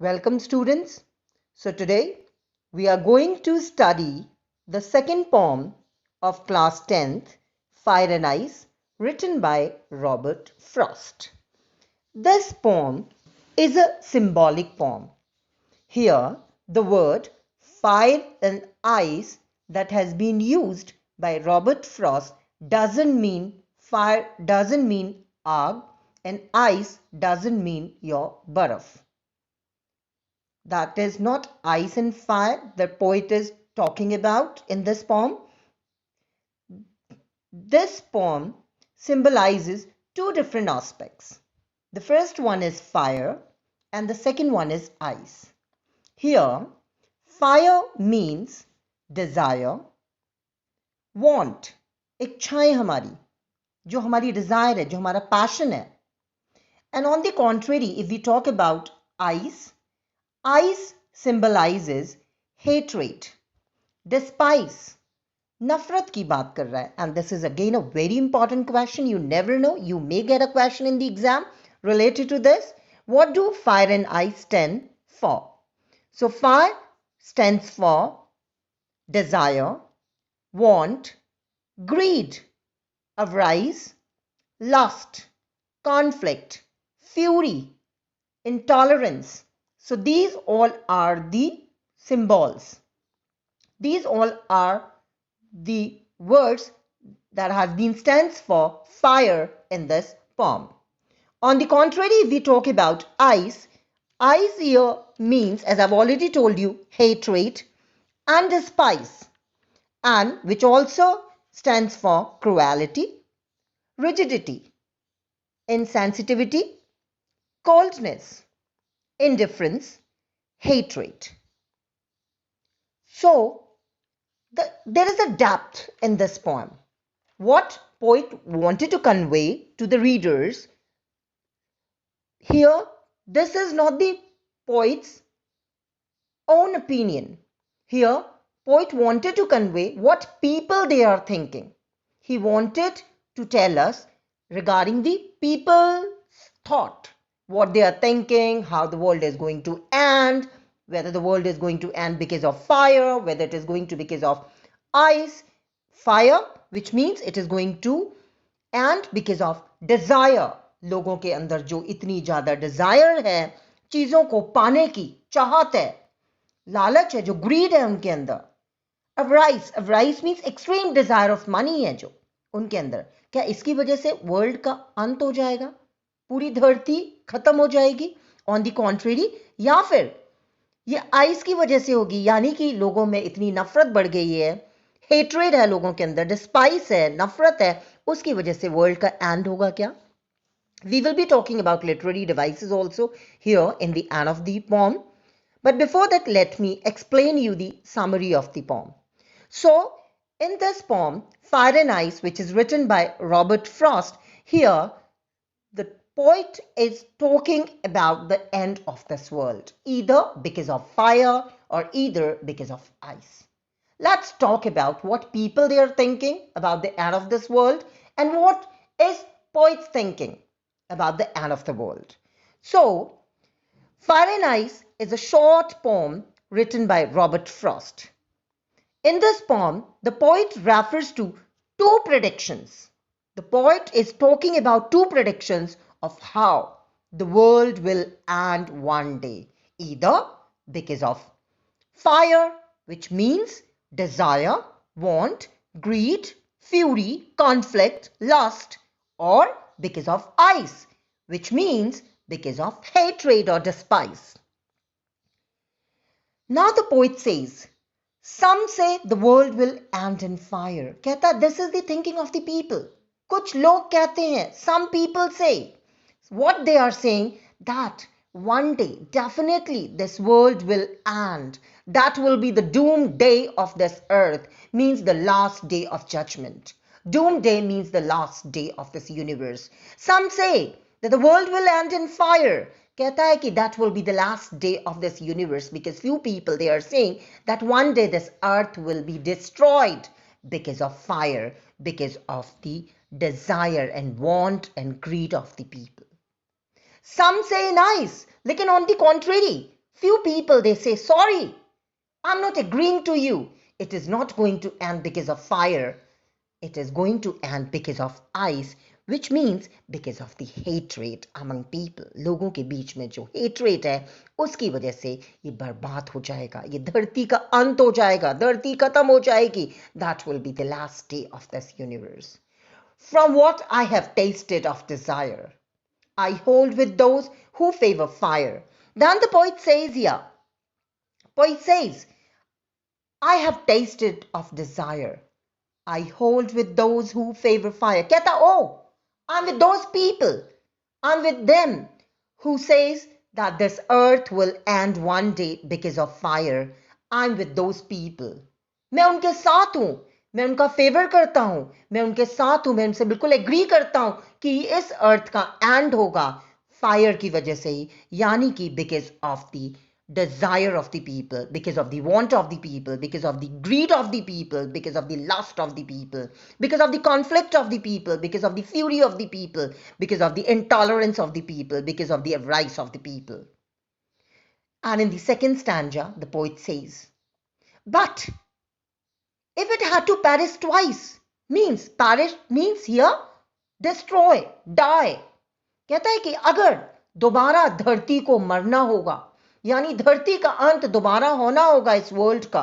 Welcome students. So today we are going to study the second poem of class 10th, Fire and Ice, written by Robert Frost. This poem is a symbolic poem. Here the word fire and ice that has been used by Robert Frost doesn't mean fire doesn't mean आग and ice doesn't mean your barf. That is not ice and fire the poet is talking about in this poem. This poem symbolizes two different aspects. The first one is fire and the second one is ice. Here, fire means desire, want, इच्छाएं हमारी, जो हमारी desire है, जो हमारा passion है. And on the contrary, if we talk about ice, ice symbolizes hatred, despise, नफरत की बात कर रहा है. And this is again a very important question. You never know. You may get a question in the exam related to this. What do fire and ice stand for? So fire stands for desire, want, greed, avarice, lust, conflict, fury, intolerance. So these all are the symbols. These all are the words that have been stands for fire in this poem. On the contrary, if we talk about ice, ice here means, as I've already told you, hatred and despise, and which also stands for cruelty, rigidity, insensitivity, coldness, indifference, hatred. So there is a depth in this poem. What poet wanted to convey to the readers here, this is not the poet's own opinion. Here, poet wanted to convey what people they are thinking. He wanted to tell us regarding the people's thought, what they are thinking, how the world is going to end, whether the world is going to end because of fire, whether it is going to because of ice. Fire, which means it is going to end because of desire. लोगों के अंदर जो इतनी ज़्यादा desire है, चीज़ों को पाने की चाहत है, लालच है, जो greed है उनके अंदर. Avarice means extreme desire of money है जो उनके अंदर. क्या इसकी वजह से world का अंत हो जाएगा? पूरी धरती खत्म हो जाएगी? On the contrary, या फिर ये आइस की वजह से होगी, यानी कि लोगों में इतनी नफरत बढ़ गई है, हेट्रेड है लोगों के अंदर, डिस्पाइस है, नफरत है, उसकी वजह से वर्ल्ड का एंड होगा क्या? We will be talking about literary devices also here in the end of the poem. But before that, let me explain you the summary of the poem. So, in this poem, Fire and Ice, which is written by Robert Frost, here the poet is talking about the end of this world, either because of fire or either because of ice. Let's talk about what people they are thinking about the end of this world and what is poets thinking about the end of the world. So, Fire and Ice is a short poem written by Robert Frost. In this poem, the poet refers to two predictions. The poet is talking about two predictions of how the world will end one day, either because of fire, which means desire, want, greed, fury, conflict, lust, or because of ice, which means because of hatred or despise. Now the poet says, some say the world will end in fire. कहता, this is the thinking of the people. कुछ लोग कहते हैं, some people say, what they are saying, that one day definitely this world will end. That will be the doomed day of this earth, means the last day of judgment. Doom day means the last day of this universe. Some say that the world will end in fire. कहता है कि that will be the last day of this universe, because few people they are saying that one day this earth will be destroyed because of fire, because of the desire and want and greed of the people. Some say nice, लेकिन on the contrary, Few people, they say, sorry, I'm not agreeing to you. It is not going to end because of fire. It is going to end because of ice, which means because of the hatred among people. लोगों के बीच में जो hatred है, उसकी वजह से ये बर्बाद हो जाएगा. ये धरती का अंत हो जाएगा. धरती खत्म हो जाएगी. That will be the last day of this universe. From what I have tasted of desire, I hold with those who favor fire. Then the poet says here, poet says, I have tasted of desire. I hold with those who favor fire. कहता, oh, I'm with those people. I'm with them who says that this earth will end one day because of fire. I'm with those people. मैं उनके साथ हूं. मैं उनका favour करता हूं. मैं उनके साथ हूं. मैं उनसे बिल्कुल एग्री करता हूं कि इस अर्थ का एंड होगा फायर की वजह से ही, यानी कि because of the desire of the people, because of the want of the people, because of the greed of the people, because of the lust of the people, because of the conflict of the people, because of the fury of the people, because of the intolerance of the people, because of the avarice of the people. And in the second stanza, the poet says, but if it had to perish twice, means perish means here destroy, die. कहता है कि अगर दोबारा धरती को मरना होगा, यानी धरती का अंत दोबारा होना होगा इस वर्ल्ड का,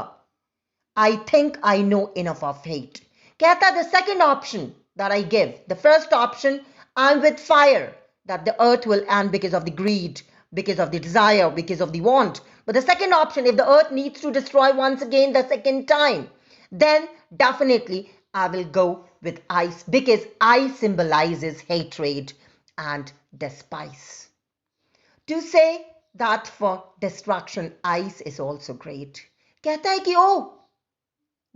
I think I know enough of hate. कहता, the second option that I give, the first option, I'm with fire, that the earth will end because of the greed, because of the desire, because of the want. But the second option, if the earth needs to destroy once again the second time, then definitely I will go with ice, because ice symbolizes hatred and despise. To say that for destruction, ice is also great. कहता है कि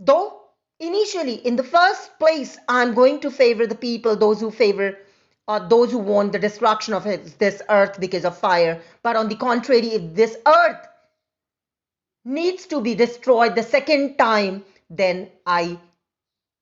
though initially in the first place I'm going to favor the people, those who favor or those who want the destruction of this earth because of fire, but on the contrary, if this earth needs to be destroyed the second time, then I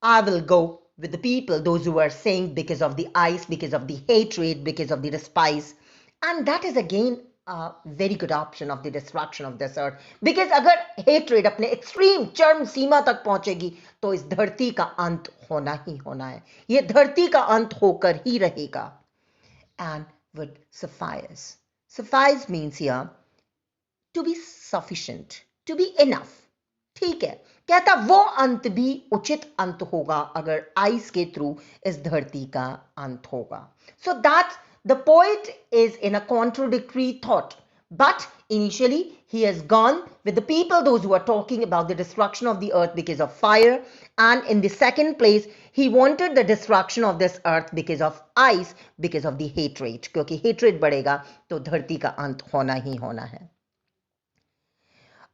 will go with the people, those who are saying because of the ice, because of the hatred, because of the despise. And that is again a very good option of the destruction of this earth. Because अगर hatred अपने extreme चरम सीमा तक पहुंचेगी तो इस धरती का अंत होना ही होना है. ये धरती का अंत होकर ही रहेगा. And would suffice. Suffice means here to be sufficient, to be enough. ठीक है. कहता वो अंत भी उचित अंत होगा अगर आइस के थ्रू इस धरती का अंत होगा. So that the poet is in a contradictory thought, but initially he has gone with the people, those who are talking about the destruction of the earth because of fire, and in the second place he wanted the destruction of this earth because of ice, because of the hatred, क्योंकि hatred बढ़ेगा तो धरती का अंत होना ही होना है.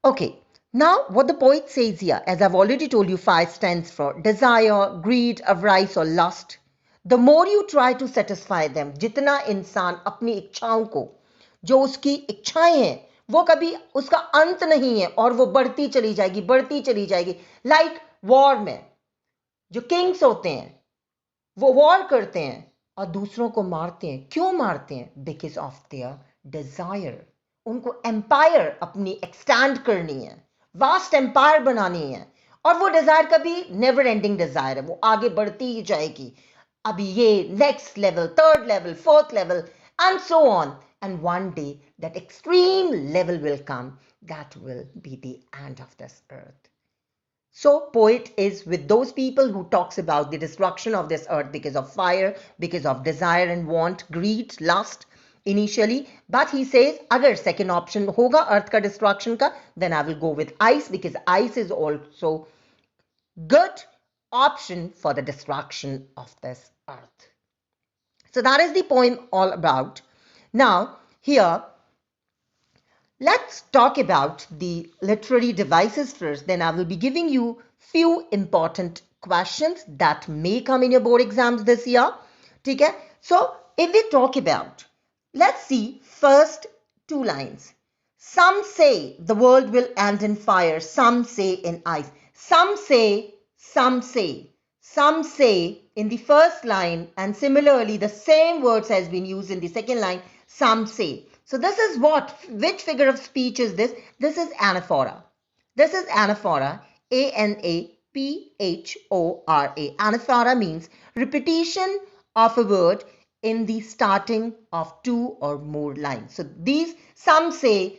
Okay. Now, what the poet says here, as I've already told you, fire stands for desire, greed, avarice or lust. The more you try to satisfy them, जितना इंसान अपनी इच्छाओं को, जो उसकी इच्छाएं हैं, वो कभी उसका अंत नहीं है और वो बढ़ती चली जाएगी. Like war में जो किंग्स होते हैं वो वॉर करते हैं और दूसरों को मारते हैं. क्यों मारते हैं? Because of their desire. उनको एम्पायर अपनी एक्सटेंड करनी है, वास्ट एम्पायर बनानी है, और वो डिजायर कभी नेवर एंडिंग डिजायर है, वो आगे बढ़ती ही जाएगी. अभी ये next level, third level, fourth level, and so on. And one day that extreme level will come, that will be the end of this earth. So poet is with those people who talks about the destruction of this earth because of fire, because of desire and want, greed, lust initially, but he says agar second option hoga earth ka destruction ka, then I will go with ice, because ice is also good option for the destruction of this earth. So that is the poem all about. Now here let's talk about the literary devices first, then I will be giving you few important questions that may come in your board exams this year. Okay? So if we talk about, let's see first two lines. Some say the world will end in fire, some say in ice. Some say in the first line, and similarly the same words has been used in the second line, some say. So this is what? Which figure of speech is this? This is anaphora. This is anaphora. Anaphora. Anaphora means repetition of a word in the starting of two or more lines. So these, some say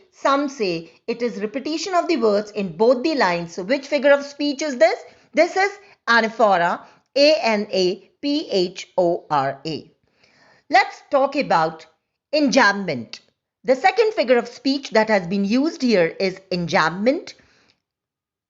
it is repetition of the words in both the lines. So which figure of speech is this? This is anaphora. Anaphora. Let's talk about enjambment. The second figure of speech that has been used here is enjambment.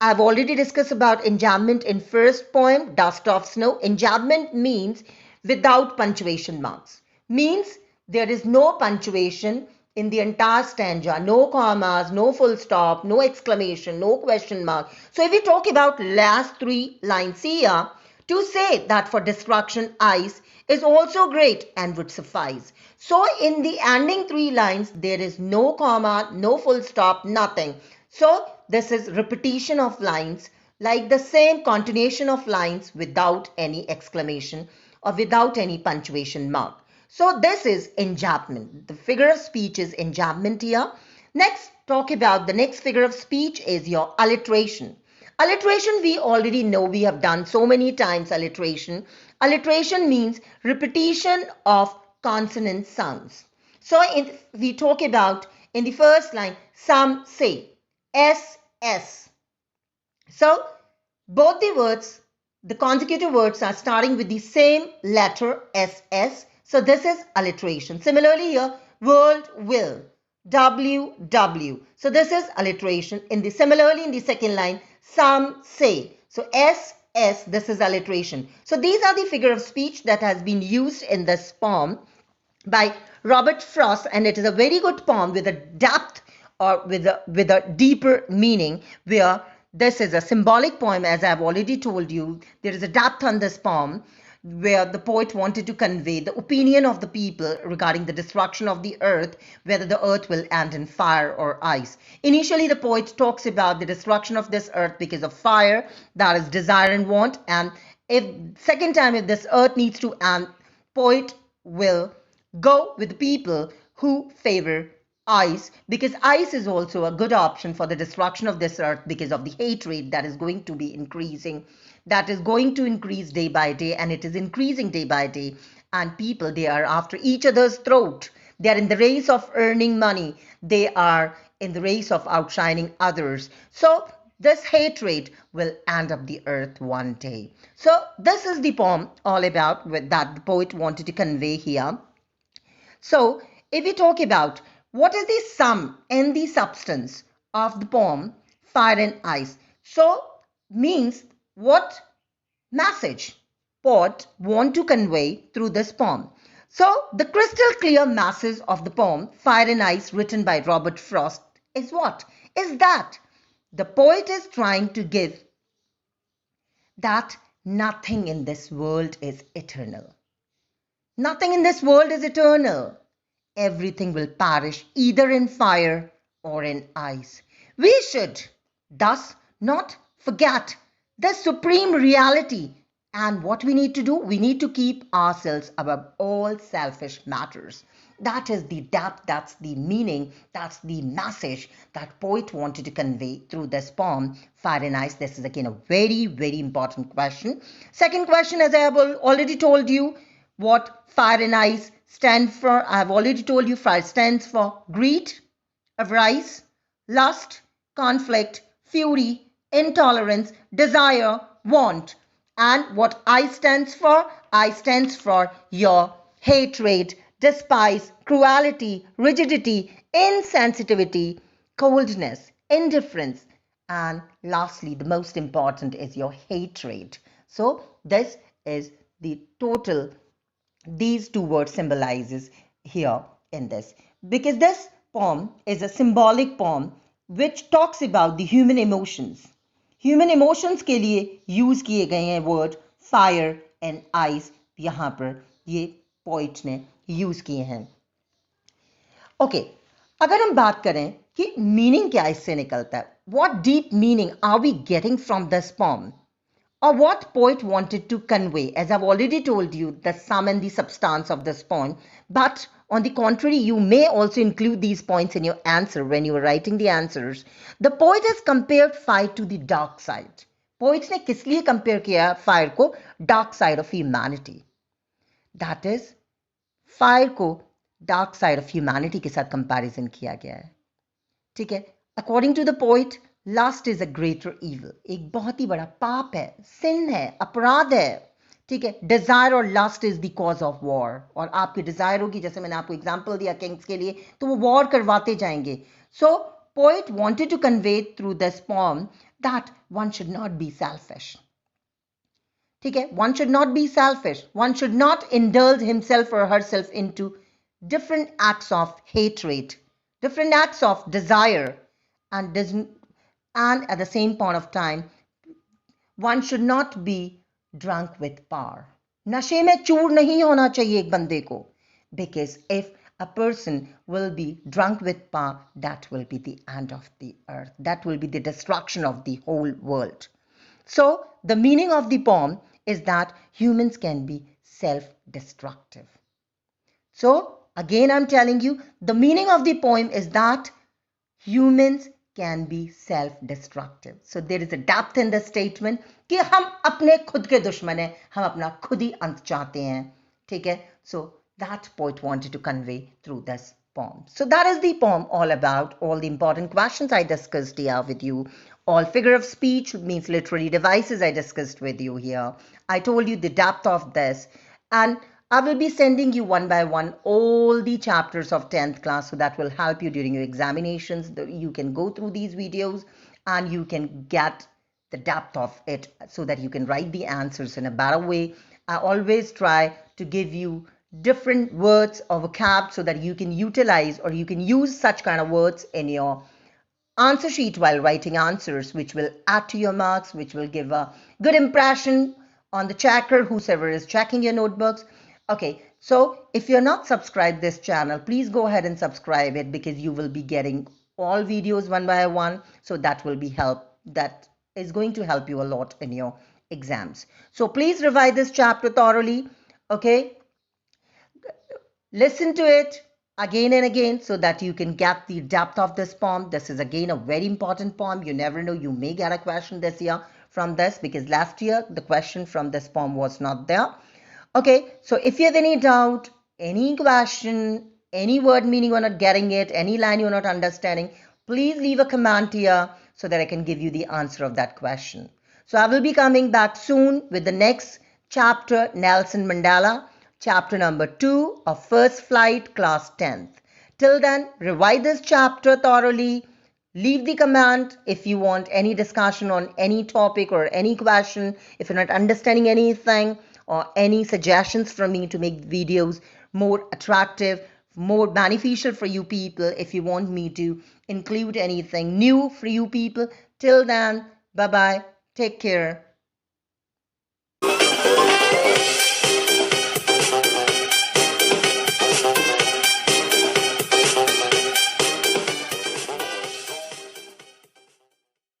I've already discussed about enjambment in first poem, Dust of Snow. Enjambment means without punctuation marks. Means there is no punctuation in the entire stanza, no commas, no full stop, no exclamation, no question mark. So if we talk about last three lines here, to say that for destruction ice is also great and would suffice. So in the ending three lines, there is no comma, no full stop, nothing. So this is repetition of lines, like the same continuation of lines without any exclamation or without any punctuation mark. So this is enjambment. The figure of speech is enjambment here. Next, talk about the next figure of speech is your alliteration. Alliteration we already know, we have done so many times alliteration. Alliteration means repetition of consonant sounds. So if we talk about in the first line, some say, SS. So both the words, the consecutive words are starting with the same letter SS. So this is alliteration. Similarly here, world will, WW. So this is alliteration. Similarly in the second line, some say. So SS, this is alliteration. So these are the figure of speech that has been used in this poem by Robert Frost, and it is a very good poem with a depth or with a deeper meaning, where this is a symbolic poem. As I've already told you, there is a depth on this poem where the poet wanted to convey the opinion of the people regarding the destruction of the earth, whether the earth will end in fire or ice. Initially, the poet talks about the destruction of this earth because of fire, that is desire and want, and if second time, if this earth needs to end, poet will go with the people who favor ice, because ice is also a good option for the destruction of this earth because of the hatred that is going to be increasing, that is going to increase day by day, and it is increasing day by day, and people, they are after each other's throat. They are in the race of earning money. They are in the race of outshining others. So this hatred will end up the earth one day. So this is the poem all about that the poet wanted to convey here. So if we talk about what is the sum and the substance of the poem Fire and Ice, so means what message poet want to convey through this poem. So the crystal clear message of the poem Fire and Ice, written by Robert Frost, is what? Is that the poet is trying to give that nothing in this world is eternal. Nothing in this world is eternal. Everything will perish either in fire or in ice. We should thus not forget the supreme reality. And what we need to do? We need to keep ourselves above all selfish matters. That is the depth, that's the meaning, that's the message that poet wanted to convey through this poem, Fire and Ice. This is again a very, very important question. Second question, as I have already told you, what Fire and Ice stand for. I have already told you fire stands for greed, avarice, lust, conflict, fury, intolerance, desire, want. And what I stands for? I stands for your hatred, despise, cruelty, rigidity, insensitivity, coldness, indifference. And lastly, the most important is your hatred. So this is the total, these two words symbolizes here in this, because this poem is a symbolic poem which talks about the human emotions. Human emotions के लिए use किए गए हैं word fire and ice, यहाँ पर ये poet ने use किए हैं. ओके, अगर हम बात करें कि मीनिंग क्या इससे निकलता है, what deep meaning are we getting from this poem, or what poet wanted to convey. As I've already told you, the sum and the substance of this poem. But on the contrary, you may also include these points in your answer when you are writing the answers. The poet has compared fire to the dark side. Poets ने किस लिए compare किया fire को dark side of humanity. That is, fire को dark side of humanity के साथ comparison किया गया है. ठीक है. According to the poet, lust is a greater evil. एक बहुत ही बड़ा पाप है, sin है, अपराध है. ठीक है. Desire और lust is the cause of war. और आपकी desire होगी, जैसे मैंने आपको example दिया kings के लिए, तो वो war करवाते जाएंगे. So, poet wanted to convey through this poem that one should not be selfish. ठीक है. One should not be selfish. One should not indulge himself or herself into different acts of hatred, different acts of desire, and at the same point of time, one should not be drunk with power. नशे में चूर नहीं होना चाहिए एक बंदे को, because if a person will be drunk with power, that will be the end of the earth. That will be the destruction of the whole world. So the meaning of the poem is that humans can be self-destructive. So again, I'm telling you, the meaning of the poem is that humans can be self-destructive. So there is a depth in the statement कि हम अपने खुद के दुश्मन हैं, हम अपना खुद ही अंत चाहते हैं. ठीक है. So that poet wanted to convey through this poem. So that is the poem all about. All the important questions I discussed here with you. All figure of speech means literary devices I discussed with you here. I told you the depth of this, and I will be sending you one by one all the chapters of 10th class, so that will help you during your examinations. You can go through these videos and you can get the depth of it so that you can write the answers in a better way. I always try to give you different words or vocab so that you can utilize or you can use such kind of words in your answer sheet while writing answers, which will add to your marks, which will give a good impression on the checker, whosoever is checking your notebooks. Okay, so if you're not subscribed this channel, please go ahead and subscribe it, because you will be getting all videos one by one. So that will be that is going to help you a lot in your exams. So please revise this chapter thoroughly. Okay, listen to it again and again so that you can get the depth of this poem. This is again a very important poem. You never know, you may get a question this year from this, because last year the question from this poem was not there. Okay, so if you have any doubt, any question, any word meaning you're not getting it, any line you're not understanding, please leave a comment here so that I can give you the answer of that question. So I will be coming back soon with the next chapter, Nelson Mandela, chapter number 2 of First Flight, Class 10th. Till then, revise this chapter thoroughly. Leave the comment if you want any discussion on any topic or any question, if you're not understanding anything, or any suggestions from me to make videos more attractive, more beneficial for you people, if you want me to include anything new for you people. Till then, bye-bye. Take care.